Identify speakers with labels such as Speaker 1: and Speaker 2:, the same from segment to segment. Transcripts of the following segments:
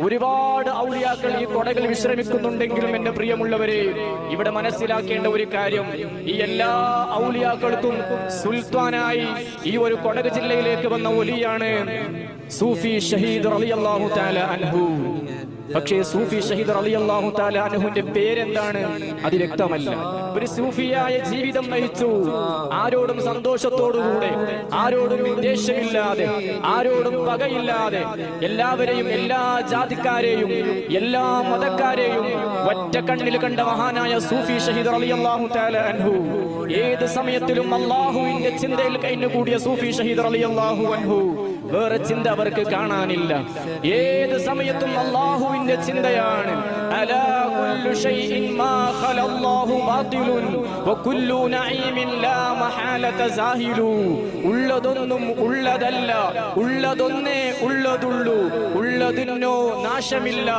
Speaker 1: ഒരുപാട് ഔലിയാക്കൾ ഈ കൊടകൾ വിശ്രമിക്കുന്നുണ്ടെങ്കിലും എന്റെ പ്രിയമുള്ളവരെ, ഇവിടെ മനസ്സിലാക്കേണ്ട ഒരു കാര്യം, ഈ എല്ലാ ഔലിയാക്കൾക്കും സുൽത്താനായി ഈ ഒരു കൊടക് ജില്ലയിലേക്ക് വന്ന വലിയാണ് സൂഫി ഷഹീദ് റളിയല്ലാഹു തആല അൻഹു. പക്ഷേ സൂഫി ഷഹീദ് റളിയല്ലാഹു തആല അൻഹുവിന്റെ പേരെന്താണ് അത് വ്യക്തമല്ല. ഒരു സൂഫിയായ ജീവിതം നയിച്ചു, ആരോടും സന്തോഷത്തോടുകൂടെ, ആരോടും വിദ്വേഷമില്ലാതെ, ആരോടും പകയില്ലാതെ, എല്ലാവരെയും, എല്ലാ ജാതിക്കാരെയും, എല്ലാ മതക്കാരെയും ഒറ്റ കണ്ണിൽ കണ്ട മഹാനായ സൂഫി ഷഹീദ് റളിയല്ലാഹു തആല അൻഹു. ഏത് സമയത്തിലും അല്ലാഹുവിന്റെ ചിന്തയിൽ കഴിഞ്ഞുകൂടിയ സൂഫി ഷഹീദ് റളിയല്ലാഹു അൻഹു. വേറെ ചിന്ത അവർക്ക് കാണാനില്ല. ഏത് സമയത്തും അല്ലാഹുവിന്റെ ചിന്തയാണ്. അലാ കുല്ലു ഷൈഇൻ മാ ഖലല്ലാഹു ബാതിലുൻ വകുല്ലു നഈമിൻ ലാ മഹാലത സാഹിലു. ഉള്ളതൊന്നും ഉള്ളതല്ല, ഉള്ളതൊന്നേ ഉള്ളതുള്ളൂ, ഉള്ളതിനോ നാശമില്ല,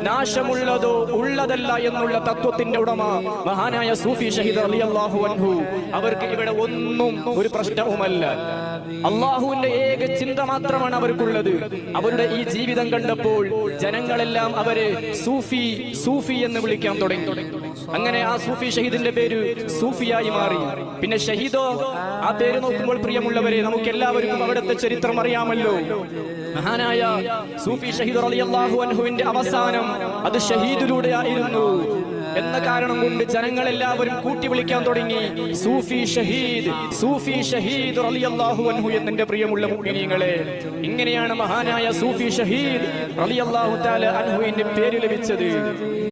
Speaker 1: നാശമുള്ളതോ ഉള്ളതല്ല എന്നുള്ള തത്വത്തിന്റെ ഉടമ മഹാനായ സൂഫി ഷഹീദ് റളിയല്ലാഹു അൻഹു. അവർക്ക് ഇവിടെ ഒന്നും ഒരു പ്രശ്നവുമല്ല. അല്ലാഹുവിന്റെ ഏക ചിന്ത മാത്രമാണ് അവർക്കുള്ളത്. അവരുടെ ഈ ജീവിതം കണ്ടപ്പോൾ ജനങ്ങളെല്ലാം അവരെ സൂഫി സൂഫി എന്ന് വിളിക്കാൻ തുടങ്ങി. അങ്ങനെ ആ സൂഫി ഷഹീദിന്റെ പേര് സൂഫിയായി മാറി. പിന്നെ ഷഹീദോ, ആ പേര് നോക്കുമ്പോൾ പ്രിയമുള്ളവരെ, നമുക്ക് എല്ലാവർക്കും അവിടുത്തെ ചരിത്രം അറിയാമല്ലോ. മഹാനായ സൂഫി ഷഹീദ് റളിയല്ലാഹു അൻഹുവിന്റെ അവസാനം അത് ഷഹീദിലൂടെ ആയിരുന്നു എന്ന കാരണം കൊണ്ട് ജനങ്ങളെല്ലാവരും കൂട്ടി വിളിക്കാൻ തുടങ്ങി സൂഫി ഷഹീദ്, സൂഫി ഷഹീദ് റളിയല്ലാഹു അൻഹു എന്നെ പ്രിയമുള്ള മുഅ്മിനീങ്ങളെ. ഇങ്ങനെയാണ് മഹാനായ സൂഫി ഷഹീദ് റളിയല്ലാഹു തആല അൻഹുവിന്റെ പേര് ലഭിച്ചത്.